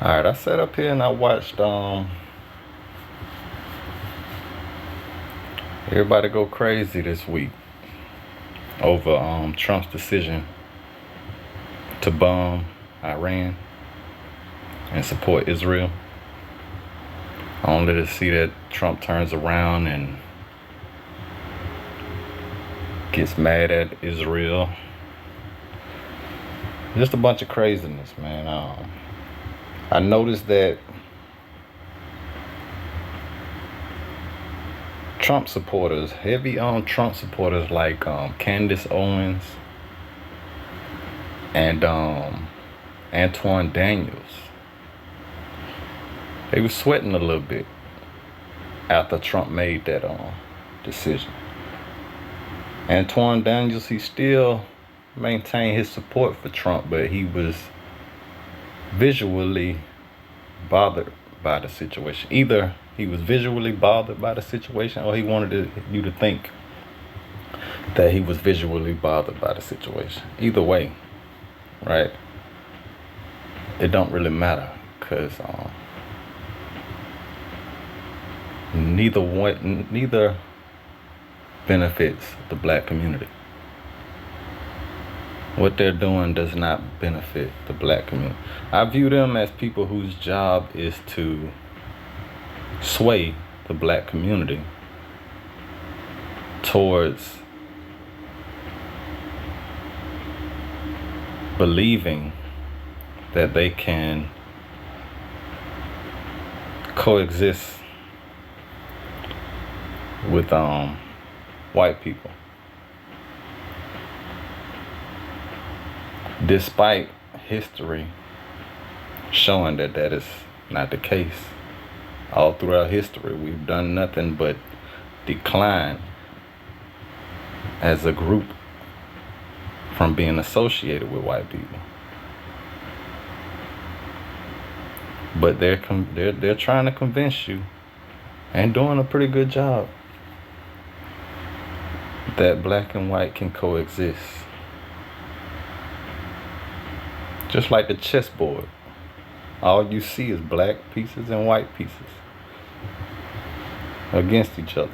Alright, I sat up here and I watched everybody go crazy this week over Trump's decision to bomb Iran and support Israel. Only to see that Trump turns around and gets mad at Israel. Just a bunch of craziness, man. I noticed that Trump supporters, heavy on Trump supporters like Candace Owens and Antoine Daniels, they were sweating a little bit after Trump made that decision. Antoine Daniels, he still maintained his support for Trump, but he was visually bothered by the situation. Either he was visually bothered by the situation or he wanted you to think that he was visually bothered by the situation. Either way, right? It don't really matter because neither benefits the black community. What they're doing does not benefit the black community. I view them as people whose job is to sway the black community towards believing that they can coexist with white people, despite history showing that that is not the case. All throughout history, we've done nothing but decline as a group from being associated with white people. But they're trying to convince you, and doing a pretty good job, that black and white can coexist. Just like the chessboard. All you see is black pieces and white pieces against each other.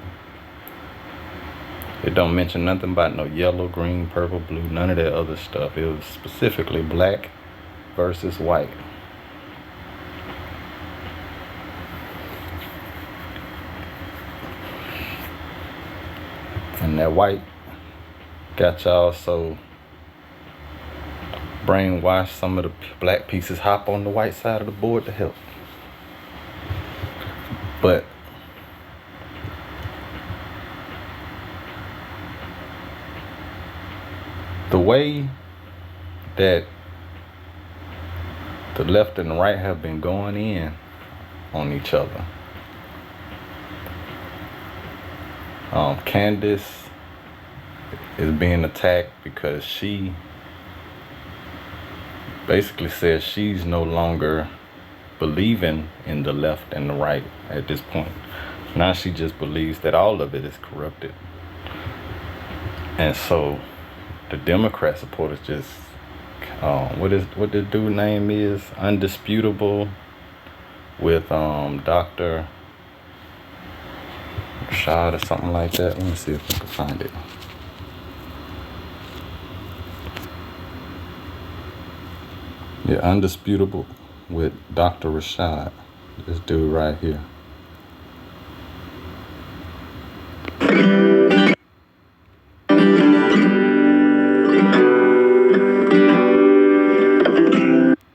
It don't mention nothing about no yellow, green, purple, blue, none of that other stuff. It was specifically black versus white. And that white got y'all so brainwashed, some of the black pieces hop on the white side of the board to help. But the way that the left and the right have been going in on each other, Candace is being attacked because she basically says she's no longer believing in the left and the right at this point. Now she just believes that all of it is corrupted. And so the Democrat supporters just what the dude name is, Undisputable, with Dr. Rashad or something like that. Let me see if I can find it. Yeah, Undisputable with Dr. Rashad. This dude right here.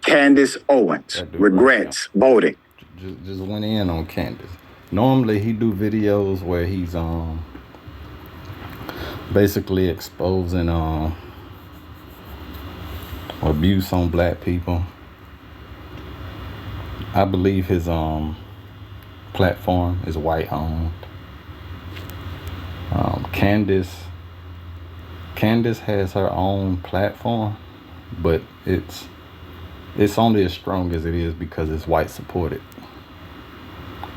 Candace Owens regrets voting. Just went in on Candace. Normally he do videos where he's basically exposing abuse on black people. I believe his platform is white owned. Candace has her own platform, but it's only as strong as it is because it's white supported.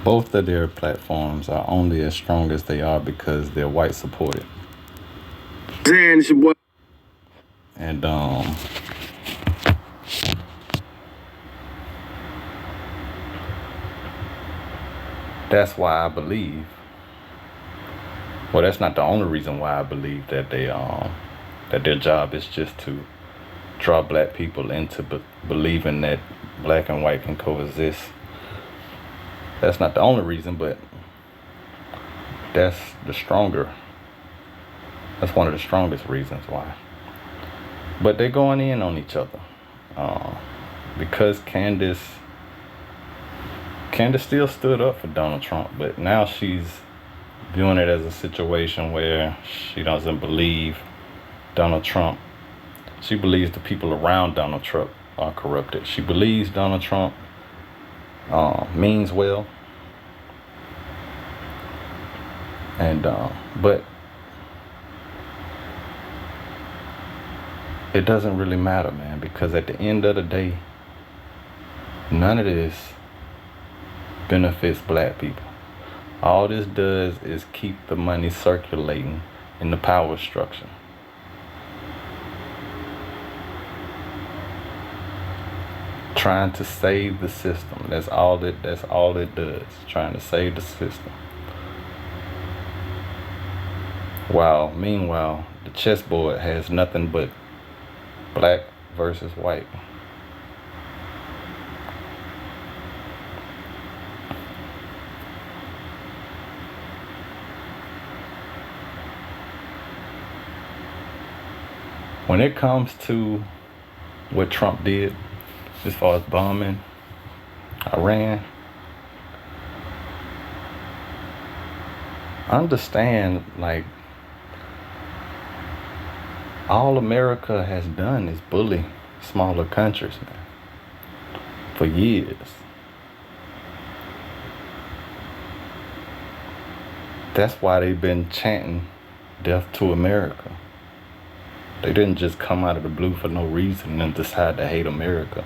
Both of their platforms are only as strong as they are because they're white supported. And That's why I believe. Well, that's not the only reason why I believe that that their job is just to draw black people into believing that black and white can coexist. That's not the only reason, but that's one of the strongest reasons why. But they're going in on each other because Candace still stood up for Donald Trump, but now she's viewing it as a situation where she doesn't believe Donald Trump. She believes the people around Donald Trump are corrupted. She believes Donald Trump means well, and but it doesn't really matter, man, because at the end of the day, none of this benefits black people. All this does is keep the money circulating in the power structure. Trying to save the system. That's all it does. Trying to save the system. While meanwhile, the chessboard has nothing but black versus white. When it comes to what Trump did, as far as bombing Iran, understand, like, all America has done is bully smaller countries, man, for years. That's why they've been chanting death to America. They didn't just come out of the blue for no reason and decide to hate America.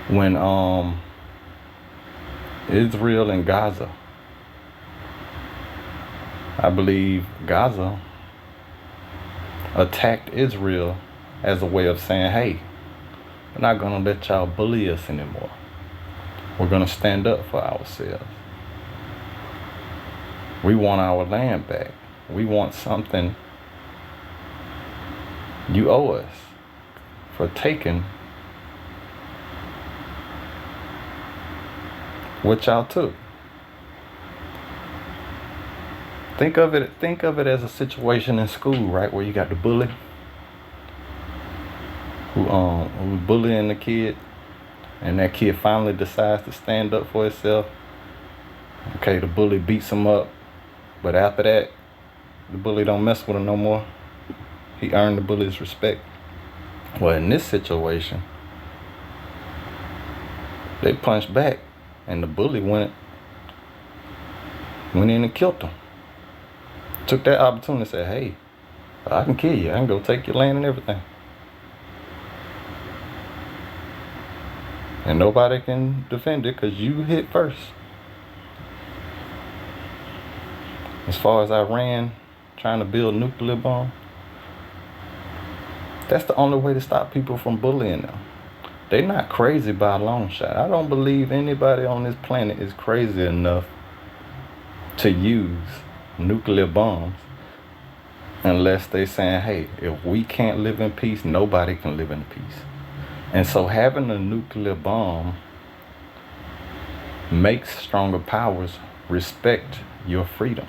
When Israel and Gaza, I believe Gaza attacked Israel as a way of saying, hey, we're not gonna let y'all bully us anymore. We're gonna stand up for ourselves. We want our land back. We want something you owe us for taking what y'all took. Think of it as a situation in school, right, where you got the bully who's bullying the kid, and that kid finally decides to stand up for himself. Okay, the bully beats him up, but after that, the bully don't mess with him no more. He earned the bully's respect. Well, in this situation, they punched back, and the bully went in and killed him. Took that opportunity and said, hey, I can kill you. I can go take your land and everything. And nobody can defend it because you hit first. As far as Iran trying to build nuclear bomb, that's the only way to stop people from bullying them. They're not crazy by a long shot. I don't believe anybody on this planet is crazy enough to use nuclear bombs unless they saying, hey, if we can't live in peace, nobody can live in peace. And so having a nuclear bomb makes stronger powers respect your freedom.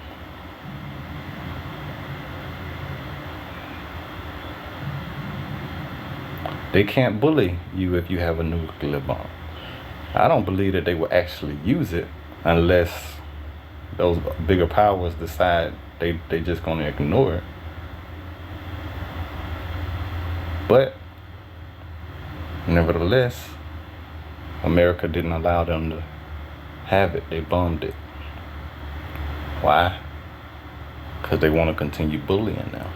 They can't bully you if you have a nuclear bomb. I don't believe that they will actually use it unless those bigger powers decide they just gonna ignore it. But nevertheless, America didn't allow them to have it. They bombed it. Why? Because they want to continue bullying now.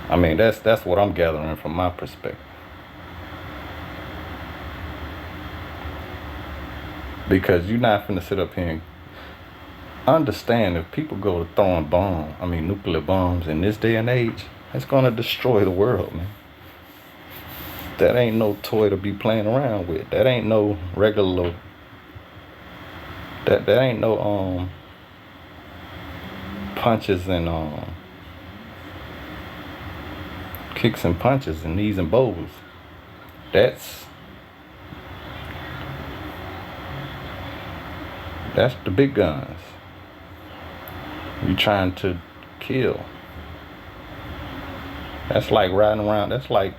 I mean, that's what I'm gathering from my perspective. Because you're not finna sit up here and understand, if people go to throwing nuclear bombs in this day and age, it's gonna destroy the world, man. That ain't no toy to be playing around with. That ain't no regular. That ain't no punches and kicks and punches and knees and bows. That's the big guns. You trying to kill. That's like riding around. That's like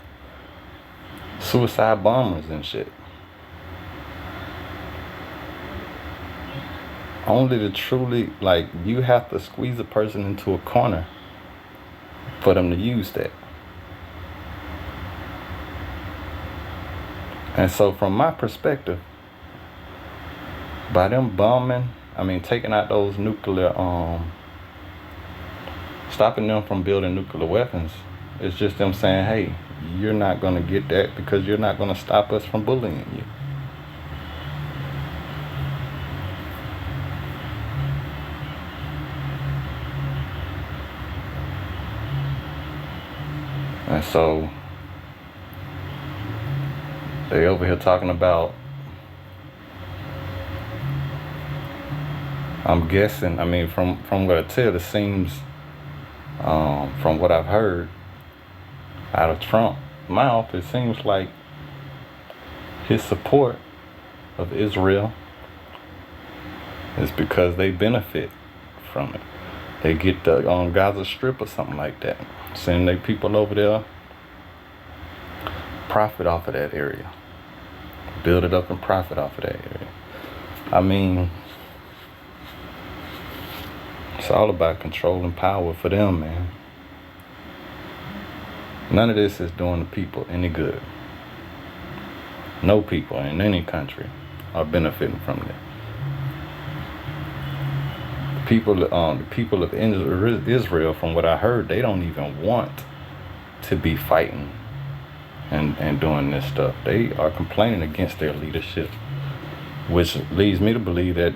suicide bombers and shit. Only to truly, like, you have to squeeze a person into a corner for them to use that. And so from my perspective, by them bombing, taking out those nuclear, stopping them from building nuclear weapons, it's just them saying, hey, you're not going to get that because you're not going to stop us from bullying you. And so they over here talking about, I'm guessing, from what I tell, it seems, from what I've heard out of Trump's mouth, it seems like his support of Israel is because they benefit from it. They get the Gaza Strip or something like that. Send their people over there, profit off of that area. Build it up and profit off of that area. It's all about control and power for them, man. None of this is doing the people any good. No people in any country are benefiting from it. The people of Israel, from what I heard, they don't even want to be fighting and doing this stuff. They are complaining against their leadership, which leads me to believe that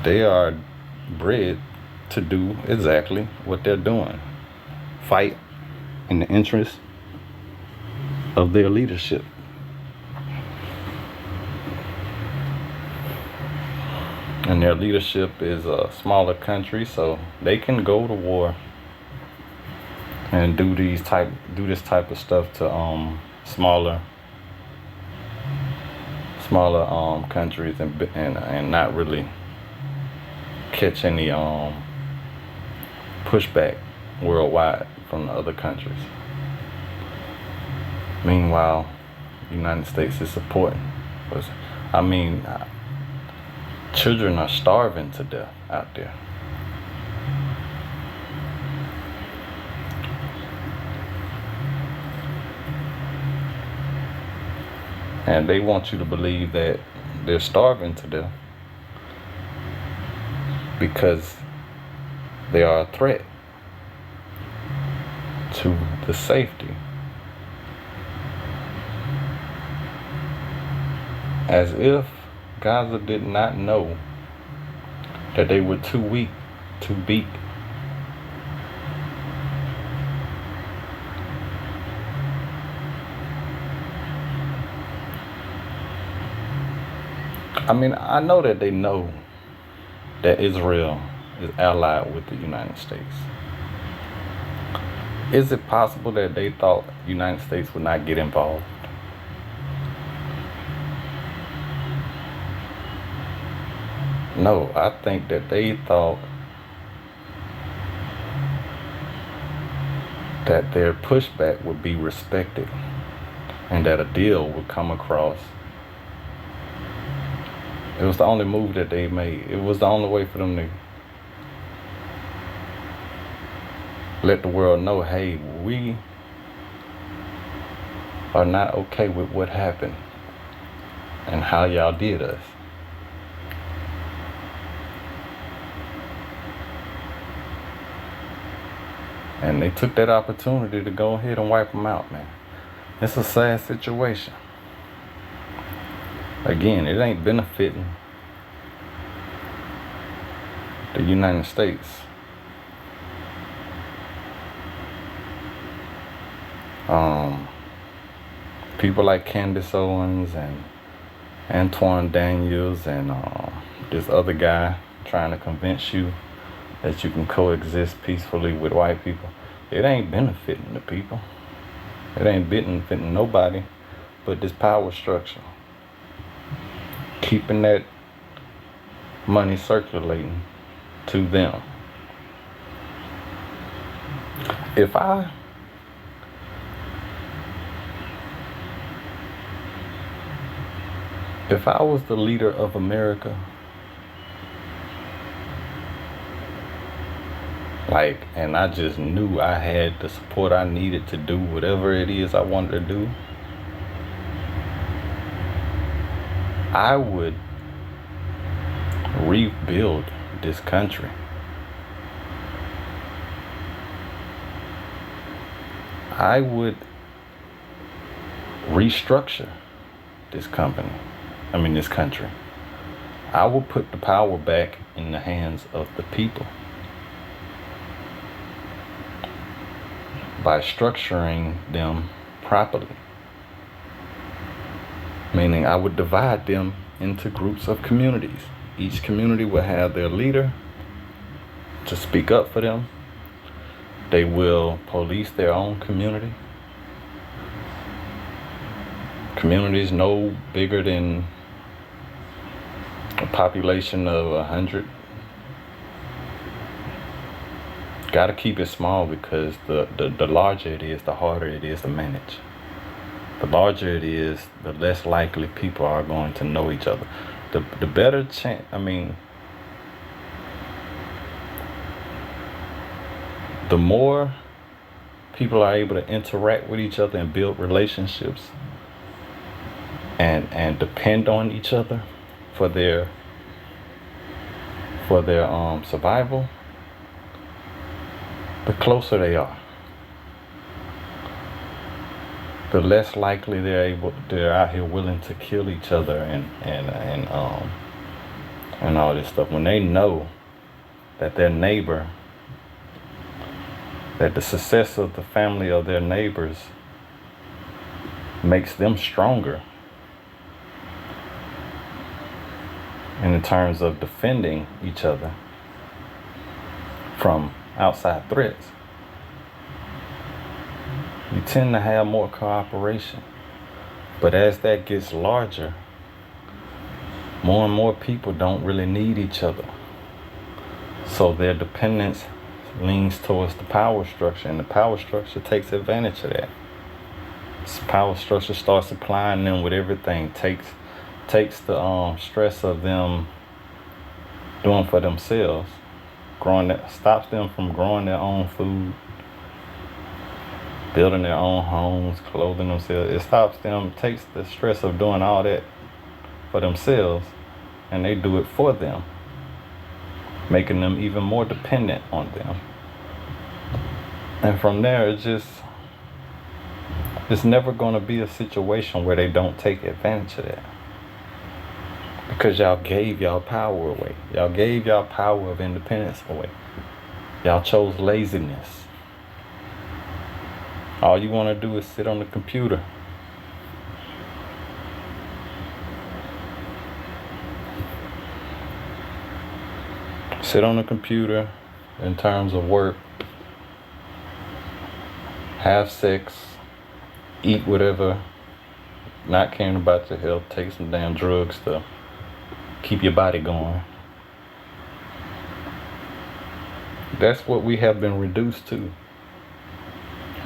they are bred to do exactly what they're doing. Fight in the interest of their leadership. And their leadership is a smaller country, so they can go to war and do this type of stuff to smaller countries and not really catch any pushback worldwide from the other countries. Meanwhile, the United States is supporting. Children are starving to death out there. And they want you to believe that they're starving to death because they are a threat to the safety. As if Gaza did not know that they were too weak to beat. I know that they know that Israel is allied with the United States. Is it possible that they thought the United States would not get involved? No, I think that they thought that their pushback would be respected and that a deal would come across. It was the only move that they made. It was the only way for them to let the world know, hey, we are not okay with what happened and how y'all did us. And they took that opportunity to go ahead and wipe them out, man. It's a sad situation. Again, it ain't benefiting the United States. People like Candace Owens and Antoine Daniels and this other guy trying to convince you that you can coexist peacefully with white people. It ain't benefiting the people. It ain't benefiting nobody but this power structure. Keeping that money circulating to them. If I was the leader of America, and I just knew I had the support I needed to do whatever it is I wanted to do, I would rebuild this country. I would restructure this country. I will put the power back in the hands of the people by structuring them properly. Meaning I would divide them into groups of communities. Each community will have their leader to speak up for them. They will police their own community. Communities no bigger than a population of 100. Gotta keep it small because the larger it is, the harder it is to manage. The larger it is, the less likely people are going to know each other. The better chance, the more people are able to interact with each other and build relationships and depend on each other for their survival, the closer they are, the less likely they're out here willing to kill each other and all this stuff. When they know that their neighbor, that the success of the family of their neighbors makes them stronger in terms of defending each other from outside threats, you tend to have more cooperation. But as that gets larger, more and more people don't really need each other. So their dependence leans towards the power structure, and the power structure takes advantage of that. This power structure starts supplying them with everything, takes the stress of them doing for themselves, stops them from growing their own food, building their own homes, clothing themselves. It stops them, takes the stress of doing all that for themselves, and they do it for them, making them even more dependent on them. And from there, it's never going to be a situation where they don't take advantage of that. Because y'all gave y'all power away. Y'all gave y'all power of independence away. Y'all chose laziness. All you want to do is sit on the computer. Sit on the computer in terms of work. Have sex. Eat whatever. Not caring about your health. Take some damn drugs to keep your body going. That's what we have been reduced to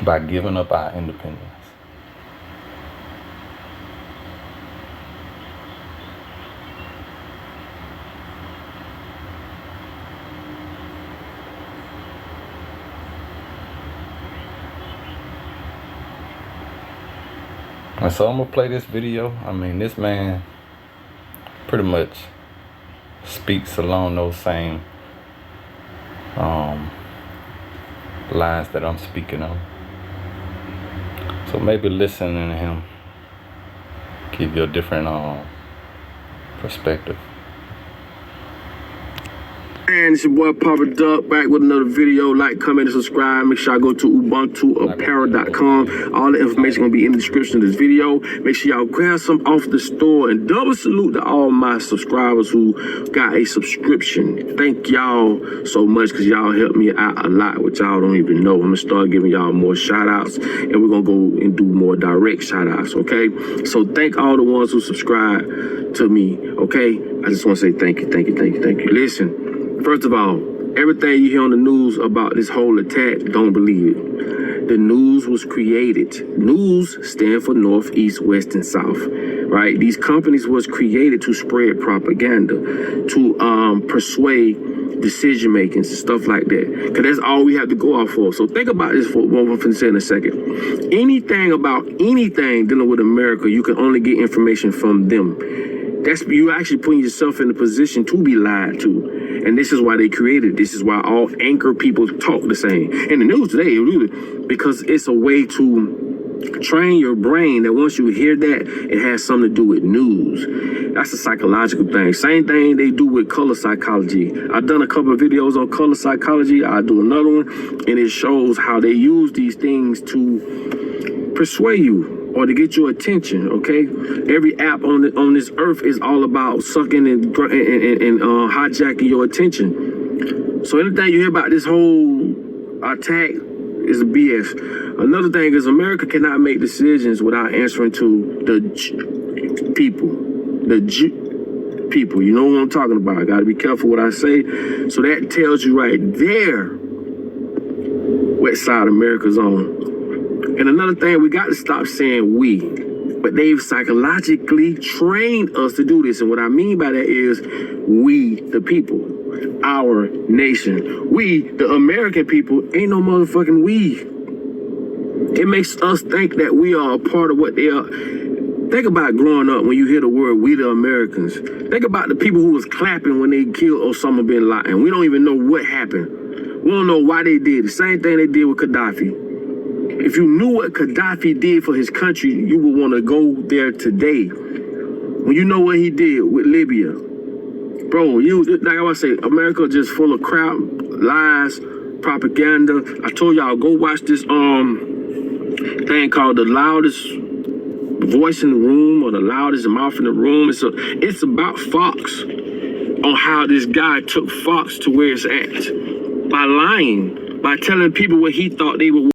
by giving up our independence. And so I'm gonna play this video. This man pretty much speaks along those same lines that I'm speaking on. So maybe listening to him give you a different perspective. And it's your boy Papa Duck back with another video. Like, comment, and subscribe. Make sure y'all go to ubuntuapparel.com. All the information gonna be in the description of this video. Make sure y'all grab some off the store, and double salute to all my subscribers who got a subscription. Thank y'all so much because y'all help me out a lot, which y'all don't even know. I'm gonna start giving y'all more shout outs, and we're gonna go and do more direct shout outs, okay? So thank all the ones who subscribe to me, okay? I just want to say thank you. Listen. First of all, everything you hear on the news about this whole attack, don't believe it. The news was created. News stand for North, East, West, and South, right? These companies was created to spread propaganda, to persuade decision makings and stuff like that. Because that's all we have to go off for. So think about this for one thing in a second. Anything about anything dealing with America, you can only get information from them. That's you actually putting yourself in a position to be lied to. And this is why they created it. This is why all anchor people talk the same. And the news today, because it's a way to train your brain that once you hear that, it has something to do with news. That's a psychological thing. Same thing they do with color psychology. I've done a couple of videos on color psychology. I'll do another one. And it shows how they use these things to persuade you or to get your attention, okay? Every app on this earth is all about sucking and hijacking your attention. So anything you hear about this whole attack is BS. Another thing is America cannot make decisions without answering to the people. People, you know what I'm talking about. I gotta be careful what I say. So that tells you right there what side America's on. And another thing, we got to stop saying we, but they've psychologically trained us to do this. And what I mean by that is we, the people, our nation, we, the American people, ain't no motherfucking we. It makes us think that we are a part of what they are. Think about growing up when you hear the word we the Americans. Think about the people who was clapping when they killed Osama bin Laden. We don't even know what happened. We don't know why they did. The same thing they did with Gaddafi. If you knew what Gaddafi did for his country, you would want to go there today. When you know what he did with Libya. Bro, like I was saying, America just full of crap, lies, propaganda. I told y'all, go watch this thing called The Loudest Voice in the Room or The Loudest Mouth in the Room. It's about Fox, on how this guy took Fox to where it's at. By lying, by telling people what he thought they would